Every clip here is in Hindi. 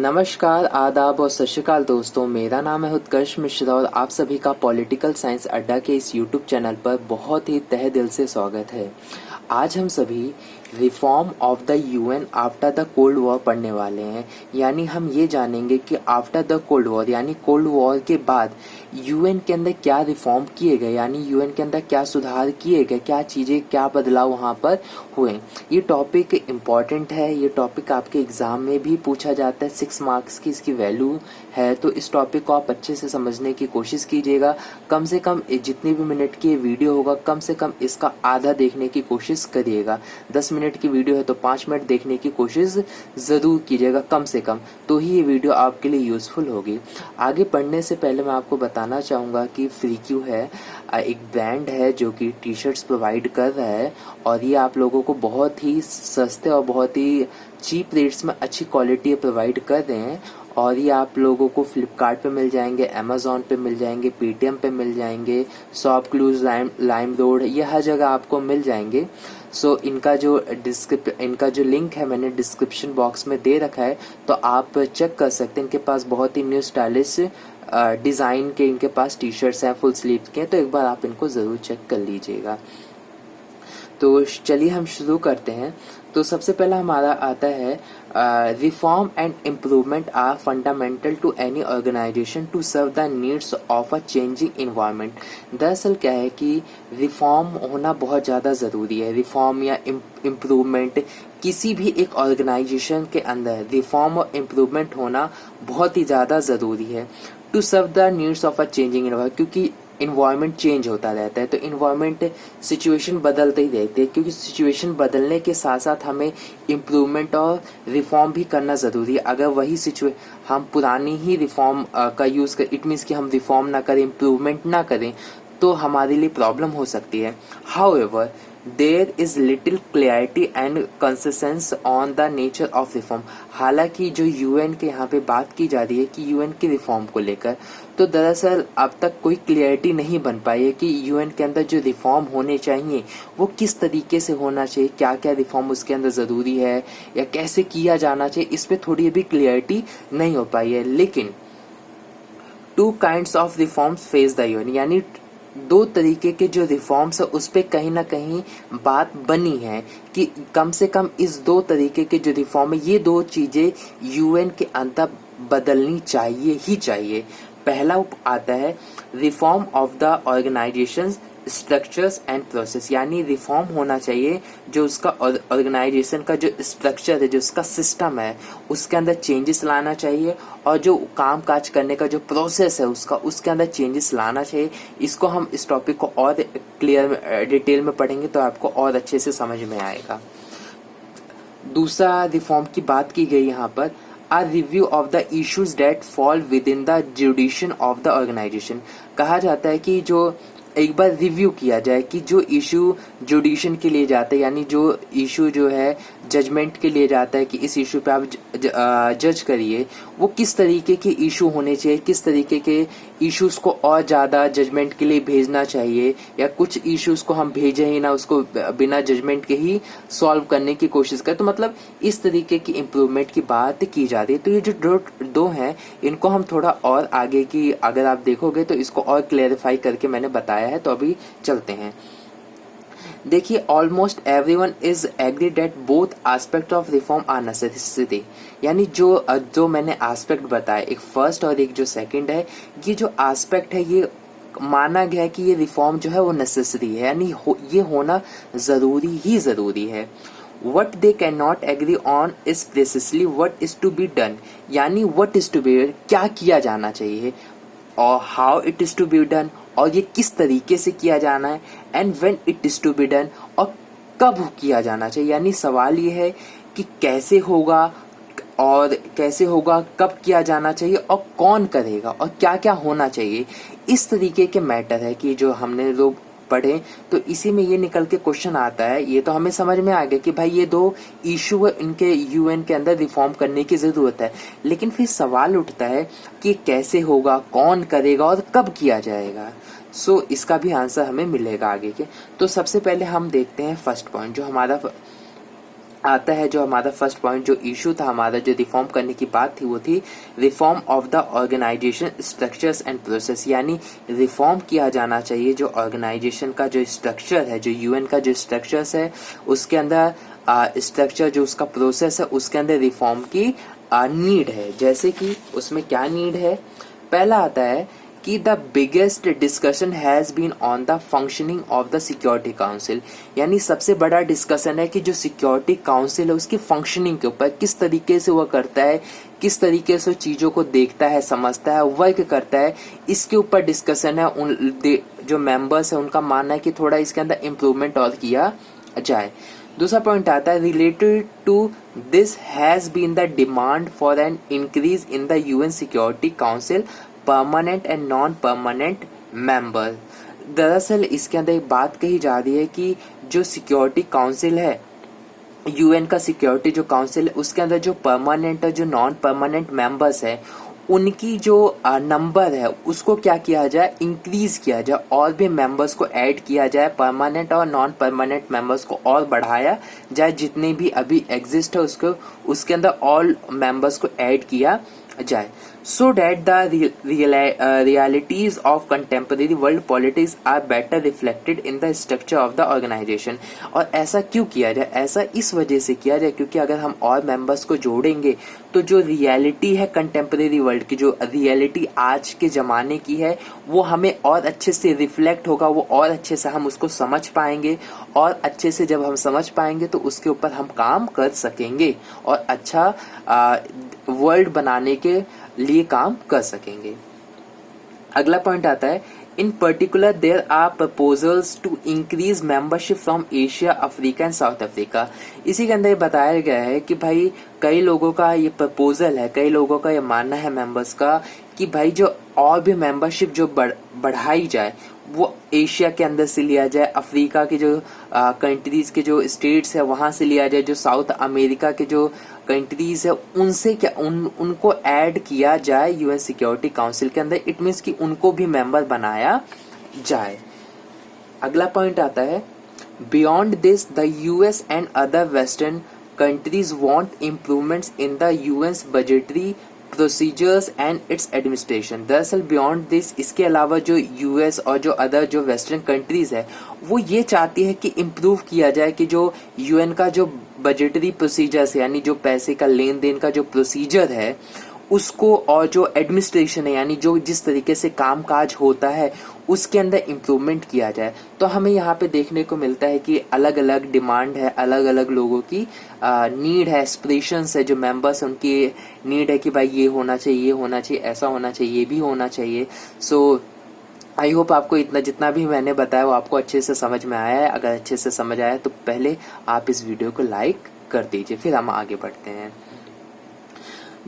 नमस्कार, आदाब और सत श्री अकाल दोस्तों। मेरा नाम है उत्कर्ष मिश्रा और आप सभी का पॉलिटिकल साइंस अड्डा के इस यूट्यूब चैनल पर बहुत ही तहे दिल से स्वागत है। आज हम सभी reform of the UN after the cold war पढ़ने वाले हैं। यानी हम ये जानेंगे कि आफ्टर द कोल्ड वॉर यानी कोल्ड वॉर के बाद यूएन के अंदर क्या रिफॉर्म किए गए, यानी यूएन के अंदर क्या सुधार किए गए, क्या चीज़ें, क्या बदलाव वहाँ पर हुए। ये टॉपिक इम्पॉर्टेंट है, ये टॉपिक आपके एग्जाम में भी पूछा जाता है, 6 मार्क्स की इसकी वैल्यू है। तो इस टॉपिक को आप अच्छे से समझने की कोशिश कीजिएगा। कम से कम जितनी भी मिनट की वीडियो होगा, कम से कम इसका आधा देखने की कोशिश करिएगा। 10 मिनट की वीडियो है तो 5 मिनट देखने की कोशिश ज़रूर कीजिएगा कम से कम, तो ही ये वीडियो आपके लिए यूज़फुल होगी। आगे पढ़ने से पहले मैं आपको बताना चाहूँगा कि फ्रीक्यू है एक ब्रांड है जो कि टी शर्ट्स प्रोवाइड कर रहा है और ये आप लोगों को बहुत ही सस्ते और बहुत ही चीप रेट्स में अच्छी क्वालिटी प्रोवाइड कर रहे हैं। और ये आप लोगों को फ्लिपकार्ट पे मिल जाएंगे, अमेजोन पे मिल जाएंगे, पेटीएम पे मिल जाएंगे, शॉप क्लूज, लाइम रोड, ये हर जगह आपको मिल जाएंगे। सो इनका जो लिंक है मैंने डिस्क्रिप्शन बॉक्स में दे रखा है, तो आप चेक कर सकते हैं। इनके पास बहुत ही न्यू स्टाइलिश डिज़ाइन के इनके पास टी शर्ट्स हैं, फुल स्लीव्स के, तो एक बार आप इनको ज़रूर चेक कर लीजिएगा। तो चलिए हम शुरू करते हैं। तो सबसे पहला हमारा आता है reform and improvement are fundamental to any organisation to serve the needs of a changing environment. दरअसल क्या है कि रिफॉर्म होना बहुत ज़्यादा ज़रूरी है। रिफॉर्म या इम्प्रूवमेंट किसी भी एक ऑर्गेनाइजेशन के अंदर रिफॉर्म और इम्प्रूवमेंट होना बहुत ही ज़्यादा ज़रूरी है to serve the needs of a changing environment, क्योंकि इन्वायरमेंट चेंज होता रहता है। तो इन्वायरमेंट सिचुएशन बदलते ही रहते हैं, क्योंकि सिचुएशन बदलने के साथ साथ हमें इम्प्रूवमेंट और रिफॉर्म भी करना ज़रूरी है। अगर वही हम पुरानी ही रिफॉर्म का यूज़ कर, इट मीन्स कि हम रिफॉर्म ना करें, इम्प्रूवमेंट ना करें, तो हमारे लिए प्रॉब्लम हो सकती है। However there is little clarity and consistence on the nature of reform. हालांकि जो यूएन के यहाँ पे बात की जा रही है कि यूएन की रिफॉर्म को लेकर, तो दरअसल अब तक कोई क्लियरिटी नहीं बन पाई है कि यूएन के अंदर जो रिफॉर्म होने चाहिए वो किस तरीके से होना चाहिए, क्या क्या रिफॉर्म उसके अंदर ज़रूरी है या कैसे किया जाना चाहिए, इस पर थोड़ी अभी क्लियरिटी नहीं हो पाई है। लेकिन 2 kinds of reforms face the UN, यानी 2 तरीके के जो रिफॉर्म्स है उस पर कहीं ना कहीं बात बनी है कि कम से कम इस 2 तरीके के जो रिफॉर्म है, ये 2 चीज़ें यूएन के अंदर बदलनी चाहिए ही चाहिए। पहला आता है reform of the organisation structures and process, यानी रिफॉर्म होना चाहिए जो उसका ऑर्गेनाइजेशन का जो स्ट्रक्चर है, जो उसका सिस्टम है, उसके अंदर चेंजेस लाना चाहिए और जो काम काज करने का जो प्रोसेस है उसके अंदर चेंजेस लाना चाहिए। इसको हम इस टॉपिक को और क्लियर डिटेल में पढ़ेंगे तो आपको और अच्छे से समझ में आएगा। दूसरा रिफॉर्म की बात की गई यहाँ पर, a review of the issues that fall within the jurisdiction of the organization। कहा जाता है कि जो एक बार रिव्यू किया जाए कि जो इशू जुडिशन के लिए जाता है, यानी जो इशू जो है जजमेंट के लिए जाता है कि इस इशू पे आप जज करिए, वो किस तरीके के इशू होने चाहिए, किस तरीके के इश्यूज को और ज़्यादा जजमेंट के लिए भेजना चाहिए, या कुछ इश्यूज को हम भेजें ही ना, उसको बिना जजमेंट के ही सॉल्व करने की कोशिश करें। तो मतलब इस तरीके की इम्प्रूवमेंट की बात की जा रही है। तो ये जो दो हैं, इनको हम थोड़ा और आगे की अगर आप देखोगे तो इसको और क्लेरिफाई करके मैंने बताया है। तो अभी चलते हैं। देखिए, almost everyone is agree that both aspect of reform are necessity, यानी जो मैंने एस्पेक्ट बताया, एक फर्स्ट और एक जो सेकंड है, ये जो एस्पेक्ट है ये माना गया है कि ये रिफॉर्म जो है वो नेसेसरी है, यानी ये होना जरूरी है। What they can not agree on is precisely what is to be done, यानी वट इज टू बी, क्या किया जाना चाहिए, और how it is to be done, और ये किस तरीके से किया जाना है, and when it is to be done, और कब किया जाना चाहिए। यानी सवाल ये है कि कैसे होगा और कब किया जाना चाहिए और कौन करेगा और क्या क्या होना चाहिए। इस तरीके के मैटर है कि जो हमने लोग पढ़े, तो इसी में ये निकल के क्वेश्चन आता है। ये तो हमें समझ में आ गया कि भाई ये 2 इशू है, इनके यूएन के अंदर रिफॉर्म करने की जरूरत है। लेकिन फिर सवाल उठता है कि कैसे होगा, कौन करेगा और कब किया जाएगा। सो इसका भी आंसर हमें मिलेगा आगे के। तो सबसे पहले हम देखते हैं फर्स्ट पॉइंट, जो हमारा आता है जो हमारा फर्स्ट पॉइंट, जो इशू था हमारा, जो रिफॉर्म करने की बात थी, वो थी reform of the organisation structures and process. यानी रिफॉर्म किया जाना चाहिए जो ऑर्गेनाइजेशन का जो स्ट्रक्चर है, जो यूएन का जो स्ट्रक्चर्स है, उसके अंदर स्ट्रक्चर जो उसका प्रोसेस है, उसके अंदर रिफॉर्म की नीड है। जैसे कि उसमें क्या नीड है, पहला आता है कि the biggest discussion has been on the functioning of the security council. यानी सबसे बड़ा डिस्कशन है कि जो सिक्योरिटी काउंसिल है उसकी फंक्शनिंग के ऊपर, किस तरीके से वह करता है, किस तरीके से चीजों को देखता है, समझता है, वर्क करता है, इसके ऊपर डिस्कशन है। जो मेंबर्स है उनका मानना है कि थोड़ा इसके अंदर इम्प्रूवमेंट और किया जाए। दूसरा पॉइंट आता है related to this has been the demand for an increase in the UN security council permanent and non permanent member. दरअसल इसके अंदर एक बात कही जा रही है कि जो सिक्योरिटी काउंसिल है, यूएन का सिक्योरिटी जो काउंसिल है, उसके अंदर जो परमानेंट और जो नॉन परमानेंट मेंबर्स है, उनकी जो नंबर है उसको क्या किया जाए, इंक्रीज किया जाए, और भी मेंबर्स को ऐड किया जाए, परमानेंट और नॉन परमानेंट मेंबर्स को और बढ़ाया जाए। जितने भी अभी एग्जिस्ट है उसको, उसके अंदर ऑल मेंबर्स को ऐड किया जाए, so that the realities of contemporary world politics are better reflected in the structure of the organization। और ऐसा क्यों किया जाए, ऐसा इस वजह से किया जाए क्योंकि अगर हम और मेंबर्स को जोड़ेंगे तो जो रियलिटी है कंटेम्परेरी वर्ल्ड की, जो रियलिटी आज के जमाने की है, वो हमें और अच्छे से रिफ्लेक्ट होगा, वो और अच्छे से हम उसको समझ पाएंगे, और अच्छे से जब हम समझ पाएंगे तो उसके ऊपर हम काम कर सकेंगे और अच्छा वर्ल्ड बनाने के लिए काम कर सकेंगे। अगला पॉइंट आता है in particular there are proposals to increase membership from Asia, Africa and South Africa. इसी के अंदर बताया गया है कि भाई कई लोगों का ये प्रपोजल है, कई लोगों का ये मानना है मेंबर्स का कि भाई जो और भी मेंबरशिप जो बढ़ाई जाए वो एशिया के अंदर से लिया जाए, अफ्रीका के जो कंट्रीज के जो स्टेट्स है वहां से लिया जाए, जो साउथ अमेरिका के जो कंट्रीज है उनसे क्या उनको ऐड किया जाए यूएन सिक्योरिटी काउंसिल के अंदर। इट मीन्स कि उनको भी मेंबर बनाया जाए। अगला पॉइंट आता है beyond this the US and other western countries want improvements in the UN budgetary procedures and it's administration. दरअसल बियॉन्ड दिस, इसके अलावा जो यूएस और जो अदर जो वेस्टर्न कंट्रीज है वो ये चाहती है कि इम्प्रूव किया जाए कि जो यूएन का जो बजटरी प्रोसीजर्स यानी जो पैसे का लेन देन का जो प्रोसीजर है उसको, और जो एडमिनिस्ट्रेशन है यानी जो जिस तरीके से कामकाज होता है उसके अंदर इम्प्रूवमेंट किया जाए। तो हमें यहाँ पे देखने को मिलता है कि अलग अलग डिमांड है, अलग अलग लोगों की नीड है, एस्पिरेशंस है, जो मेंबर्स उनकी नीड है कि भाई ये होना चाहिए, ये होना चाहिए, ऐसा होना चाहिए, ये भी होना चाहिए। सो आई होप आपको इतना जितना भी मैंने बताया वो आपको अच्छे से समझ में आया है। अगर अच्छे से समझ आया तो पहले आप इस वीडियो को लाइक कर दीजिए, फिर हम आगे बढ़ते हैं।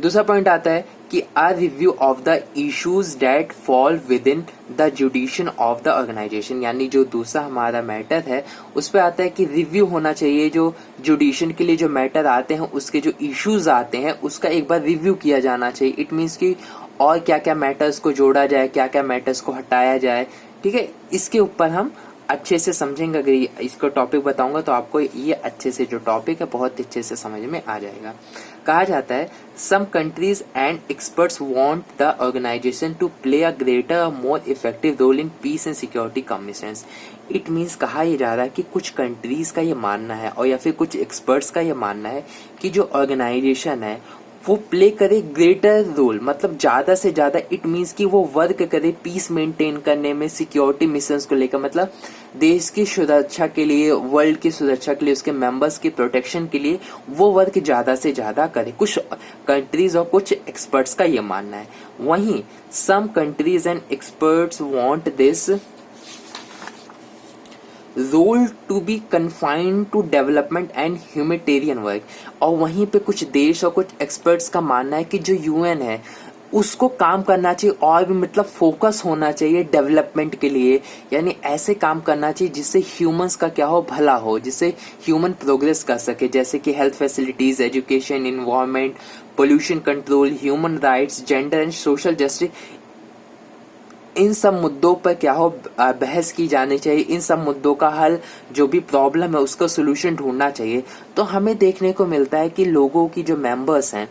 दूसरा पॉइंट आता है कि a review of the issues that fall within the jurisdiction of the organisation. यानी जो दूसरा हमारा मैटर है उस पर आता है कि रिव्यू होना चाहिए, जो जुडिशन के लिए जो मैटर आते हैं उसके जो इश्यूज आते हैं उसका एक बार रिव्यू किया जाना चाहिए। इट मीन्स कि और क्या क्या मैटर्स को जोड़ा जाए, क्या क्या मैटर्स को हटाया जाए, ठीक है, इसके ऊपर हम अच्छे से समझेंगे। अगर इसको टॉपिक बताऊंगा तो आपको ये अच्छे से जो टॉपिक है बहुत अच्छे से समझ में आ जाएगा। कहा जाता है some countries and experts want the organisation to play a greater more effective role in peace and security commissions. It means कहा यह जा रहा है कि कुछ कंट्रीज का ये मानना है और या फिर कुछ एक्सपर्ट्स का ये मानना है कि जो ऑर्गेनाइजेशन है वो प्ले करे ग्रेटर रोल, मतलब ज्यादा से ज्यादा। इट मीन्स कि वो वर्क करे पीस मेंटेन करने में, सिक्योरिटी मिशंस को लेकर, मतलब देश की सुरक्षा के लिए, वर्ल्ड की सुरक्षा के लिए, उसके मेंबर्स की प्रोटेक्शन के लिए वो वर्क ज्यादा से ज्यादा करे। कुछ कंट्रीज और कुछ एक्सपर्ट्स का ये मानना है। वहीं some countries and experts want this role to be confined to development and humanitarian work. और वहीं पे कुछ देश और कुछ एक्सपर्ट्स का मानना है कि जो यूएन है उसको काम करना चाहिए और भी, मतलब फोकस होना चाहिए डेवलपमेंट के लिए। यानी ऐसे काम करना चाहिए जिससे ह्यूमंस का क्या हो, भला हो, जिससे ह्यूमन प्रोग्रेस कर सके, जैसे कि health facilities, education, environment, pollution control, human rights, gender and social justice. इन सब मुद्दों पर क्या हो बहस की जानी चाहिए, इन सब मुद्दों का हल, जो भी प्रॉब्लम है उसका सोल्यूशन ढूंढना चाहिए। तो हमें देखने को मिलता है कि लोगों की जो मेंबर्स हैं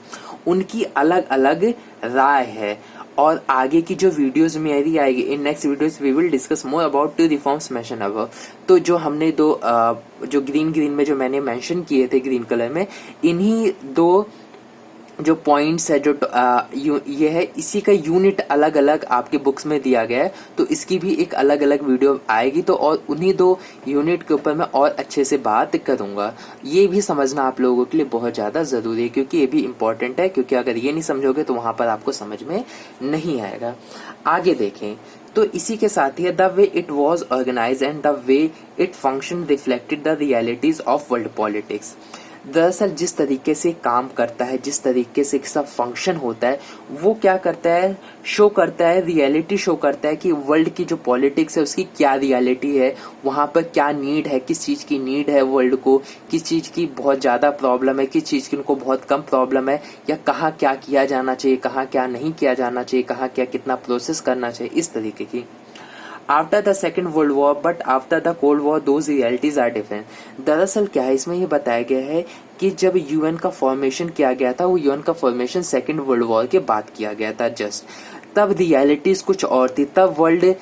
उनकी अलग अलग राय है। और आगे की जो वीडियोस मेरी आएगी, in next videos we will discuss more about two reforms mention above. तो जो हमने जो ग्रीन में जो मैंने मेंशन किए थे ग्रीन कलर में, इन्हीं दो जो पॉइंट्स है, जो ये है, इसी का यूनिट अलग अलग आपके बुक्स में दिया गया है। तो इसकी भी एक अलग अलग वीडियो आएगी, तो और उन्हीं दो यूनिट के ऊपर मैं और अच्छे से बात करूंगा। ये भी समझना आप लोगों के लिए बहुत ज्यादा जरूरी है, क्योंकि ये भी इम्पोर्टेंट है, क्योंकि अगर ये नहीं समझोगे तो वहां पर आपको समझ में नहीं आएगा। आगे देखें तो इसी के साथ ही the way it was organise and the way it function reflected the realities of world politics. दरअसल जिस तरीके से काम करता है, जिस तरीके से सब फंक्शन होता है, वो क्या करता है, शो करता है, रियलिटी शो करता है कि वर्ल्ड की जो पॉलिटिक्स है उसकी क्या रियलिटी है, वहां पर क्या नीड है, किस चीज की नीड है वर्ल्ड को, किस चीज की बहुत ज्यादा प्रॉब्लम है, किस चीज की उनको बहुत कम प्रॉब्लम है, या कहाँ क्या किया जाना चाहिए, कहाँ क्या नहीं किया जाना चाहिए, कहाँ क्या कितना प्रोसेस करना चाहिए, इस तरीके की। After the second world war but after the cold war those realities are different. दरअसल क्या है, इसमें ये बताया गया है कि जब यूएन का फॉर्मेशन किया गया था, वो यूएन का फॉर्मेशन सेकेंड वर्ल्ड वॉर के बाद किया गया था जस्ट। तब रियलिटीज कुछ और थी, तब वर्ल्ड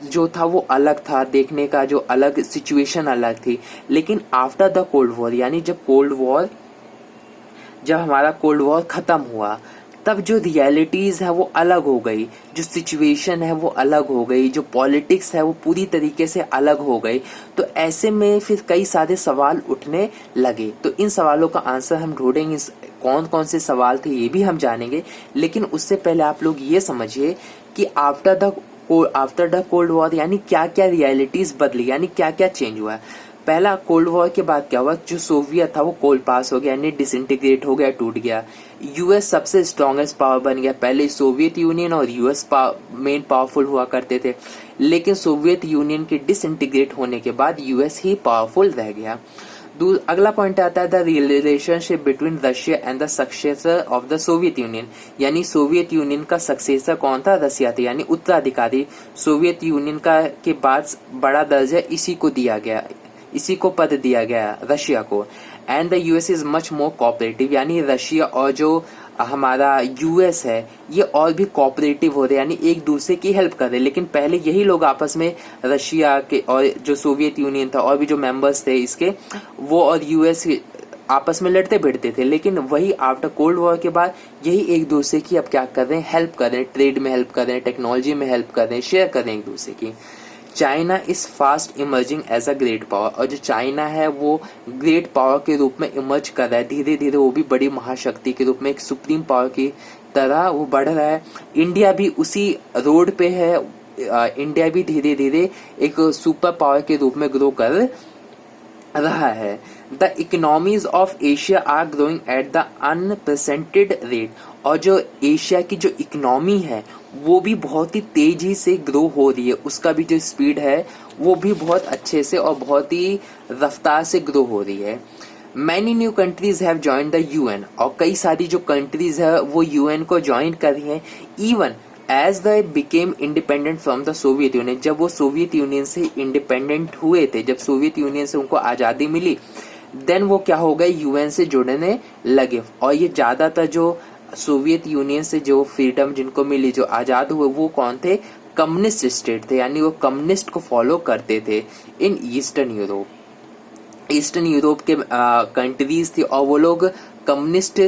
जो था वो अलग था, देखने का जो अलग सिचुएशन अलग थी। लेकिन आफ्टर द कोल्ड वॉर, यानी जब हमारा कोल्ड वॉर खत्म हुआ, तब जो रियलिटीज है वो अलग हो गई, जो सिचुएशन है वो अलग हो गई, जो पॉलिटिक्स है वो पूरी तरीके से अलग हो गई। तो ऐसे में फिर कई सारे सवाल उठने लगे। तो इन सवालों का आंसर हम ढूंढेंगे, कौन कौन से सवाल थे ये भी हम जानेंगे। लेकिन उससे पहले आप लोग ये समझिए कि आफ्टर द कोल्ड वॉर यानी क्या क्या रियलिटीज बदली, यानी क्या क्या चेंज हुआ है। पहला, कोल्ड वॉर के बाद क्या हुआ, जो सोवियत था वो कोल्ड पास हो गया, यानी डिसइंटीग्रेट हो गया, टूट गया। यूएस सबसे स्ट्रॉन्गेस्ट पावर बन गया। पहले सोवियत यूनियन और यूएस मेन पावरफुल हुआ करते थे, लेकिन सोवियत यूनियन के डिसइंटीग्रेट होने के बाद यूएस ही पावरफुल रह गया। अगला पॉइंट आता है the relationship between Russia and the successor of the Soviet union, यानी सोवियत यूनियन का सक्सेसर कौन था, रशिया था, यानी उत्तराधिकारी। सोवियत यूनियन का के बाद बड़ा दर्जा इसी को दिया गया, इसी को पद दिया गया, रशिया को। And the US is much more cooperative, यानी रशिया और जो हमारा यूएस है ये और भी कोऑपरेटिव हो रहे, यानी एक दूसरे की हेल्प कर रहे। लेकिन पहले यही लोग आपस में, रशिया के और जो सोवियत यूनियन था और भी जो मेंबर्स थे इसके, वो और यूएस आपस में लड़ते भिड़ते थे। लेकिन वही आफ्टर कोल्ड वॉर के बाद यही एक दूसरे की अब क्या कर रहे हैं, हेल्प कर रहे हैं, ट्रेड में हेल्प कर रहे हैं, टेक्नोलॉजी में हेल्प कर रहे हैं, शेयर कर रहे हैं एक दूसरे की। China is fast emerging as a great power, और जो चाइना है वो ग्रेट पावर के रूप में इमर्ज कर रहा है, धीरे धीरे वो भी बड़ी महाशक्ति के रूप में, एक सुप्रीम पावर की तरह वो बढ़ रहा है। इंडिया भी उसी रोड पे है, इंडिया भी धीरे धीरे एक सुपर पावर के रूप में ग्रो कर रहा है। The economies of Asia are growing at the unprecedented rate, और जो एशिया की जो इकोनॉमी है वो भी बहुत ही तेजी से ग्रो हो रही है, उसका भी जो स्पीड है वो भी बहुत अच्छे से और बहुत ही रफ्तार से ग्रो हो रही है। Many new countries have joined the UN, और कई सारी जो कंट्रीज है वो यूएन को ज्वाइन कर रही हैं। Even as they became independent from the Soviet Union, जब वो सोवियत यूनियन से इंडिपेंडेंट हुए थे, जब सोवियत यूनियन से उनको आजादी मिली, देन वो क्या हो गए, यूएन से जुड़ने लगे। और ये ज्यादातर जो सोवियत यूनियन से जो फ्रीडम जिनको मिली, जो आजाद हुए, वो कौन थे, कम्युनिस्ट स्टेट थे, यानी वो कम्युनिस्ट को फॉलो करते थे इन ईस्टर्न यूरोप के कंट्रीज थी, और वो लोग कम्युनिस्ट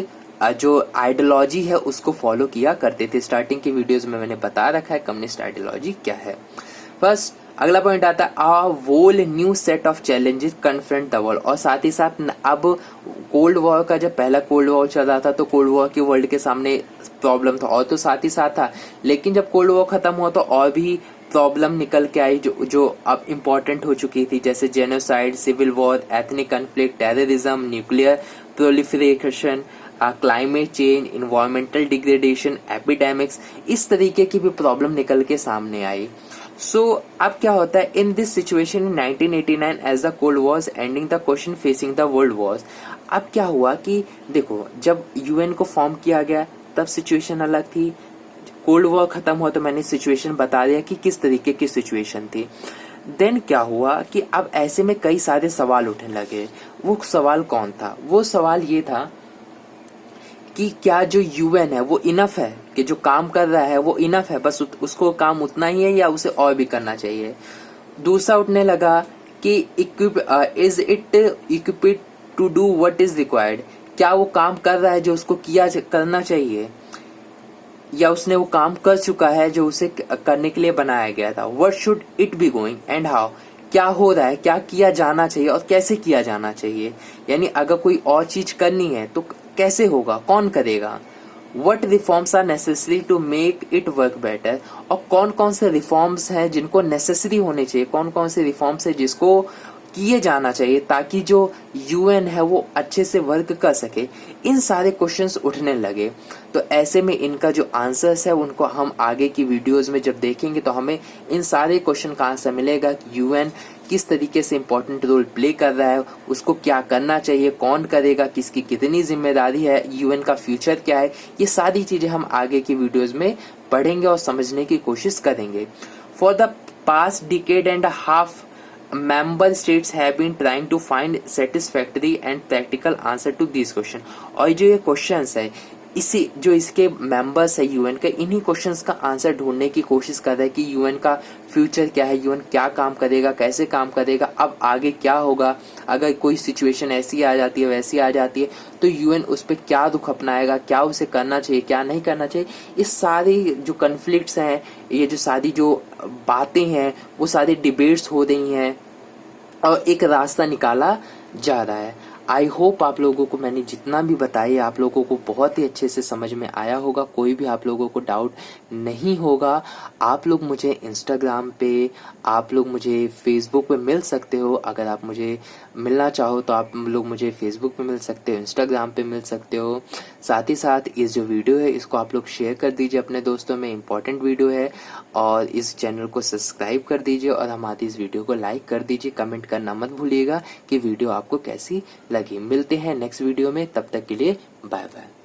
जो आइडियोलॉजी है उसको फॉलो किया करते थे। स्टार्टिंग की वीडियोस में मैंने बता रखा है कम्युनिस्ट आइडियोलॉजी क्या है। फर्स्ट, अगला पॉइंट आता है a whole new set of challenges confront the world, और साथ ही साथ अब कोल्ड वॉर का, जब पहला कोल्ड वॉर चल रहा था तो कोल्ड वॉर की वर्ल्ड के सामने प्रॉब्लम था, और तो साथ ही साथ था। लेकिन जब कोल्ड वॉर खत्म हुआ तो और भी प्रॉब्लम निकल के आई जो अब इम्पोर्टेंट हो चुकी थी, जैसे genocide, civil war, ethnic conflict, terrorism, nuclear proliferation, climate change, environmental degradation, epidemics, इस तरीके की भी प्रॉब्लम निकल के सामने आई। अब क्या होता है, in this situation in 1989 as the cold wars ending the question facing the world wars. अब क्या हुआ कि देखो, जब यूएन को फॉर्म किया गया तब सिचुएशन अलग थी, कोल्ड वॉर खत्म हुआ तो मैंने सिचुएशन बता दिया कि किस तरीके की सिचुएशन थी। देन क्या हुआ कि अब ऐसे में कई सारे सवाल उठने लगे। वो सवाल कौन था? वो सवाल ये था कि क्या जो यूएन है वो इनफ है, कि जो काम कर रहा है वो इनफ है, बस उसको काम उतना ही है या उसे और भी करना चाहिए। दूसरा उठने लगा कि is it equipped to do what is required, क्या वो काम कर रहा है जो उसको करना चाहिए, या उसने वो काम कर चुका है जो उसे करने के लिए बनाया गया था। What should it be going and how, क्या हो रहा है, क्या किया जाना चाहिए और कैसे किया जाना चाहिए। यानी अगर कोई और चीज करनी है तो कैसे होगा, कौन करेगा। What reforms are necessary to make it work better, और कौन कौन से रिफॉर्म्स हैं जिनको नेसेसरी होने चाहिए, कौन कौन से रिफॉर्म्स है जिसको किए जाना चाहिए ताकि जो यूएन है वो अच्छे से वर्क कर सके। इन सारे क्वेश्चंस उठने लगे। तो ऐसे में इनका जो आंसर्स है उनको हम आगे की वीडियोस में जब देखेंगे तो हमें इन सारे क्वेश्चन का आंसर मिलेगा कि यूएन किस तरीके से इंपॉर्टेंट रोल प्ले कर रहा है, उसको क्या करना चाहिए, कौन करेगा, किसकी कितनी जिम्मेदारी है, यूएन का फ्यूचर क्या है। ये सारी चीजें हम आगे की वीडियोज में पढ़ेंगे और समझने की कोशिश करेंगे। For the past decade and half member states have been trying to find satisfactory and practical answer to these question। और जो ये क्वेश्चंस है इसी जो इसके मेंबर्स है यूएन के, इन्हीं क्वेश्चंस का आंसर ढूंढने की कोशिश कर रहे हैं कि यूएन का फ्यूचर क्या है, यूएन क्या काम करेगा, कैसे काम करेगा, अब आगे क्या होगा, अगर कोई सिचुएशन ऐसी आ जाती है वैसी आ जाती है तो यूएन उस पर क्या रुख अपनाएगा, क्या उसे करना चाहिए, क्या नहीं करना चाहिए। इस सारी जो कन्फ्लिक्ट्स हैं, ये जो सारी जो बातें हैं वो सारी डिबेट्स हो रही हैं और एक रास्ता निकाला जा रहा है। आई होप आप लोगों को मैंने जितना भी बताया आप लोगों को बहुत ही अच्छे से समझ में आया होगा, कोई भी आप लोगों को डाउट नहीं होगा। आप लोग मुझे इंस्टाग्राम पे, आप लोग मुझे फेसबुक पे मिल सकते हो। अगर आप मुझे मिलना चाहो तो आप लोग मुझे फेसबुक पे मिल सकते हो, इंस्टाग्राम पे मिल सकते हो। साथ ही साथ इस जो वीडियो है इसको आप लोग शेयर कर दीजिए अपने दोस्तों में, इम्पोर्टेंट वीडियो है। और इस चैनल को सब्सक्राइब कर दीजिए और हमारी इस वीडियो को लाइक कर दीजिए। कमेंट करना मत भूलिएगा कि वीडियो आपको कैसी लगी। मिलते हैं नेक्स्ट वीडियो में, तब तक के लिए बाय बाय।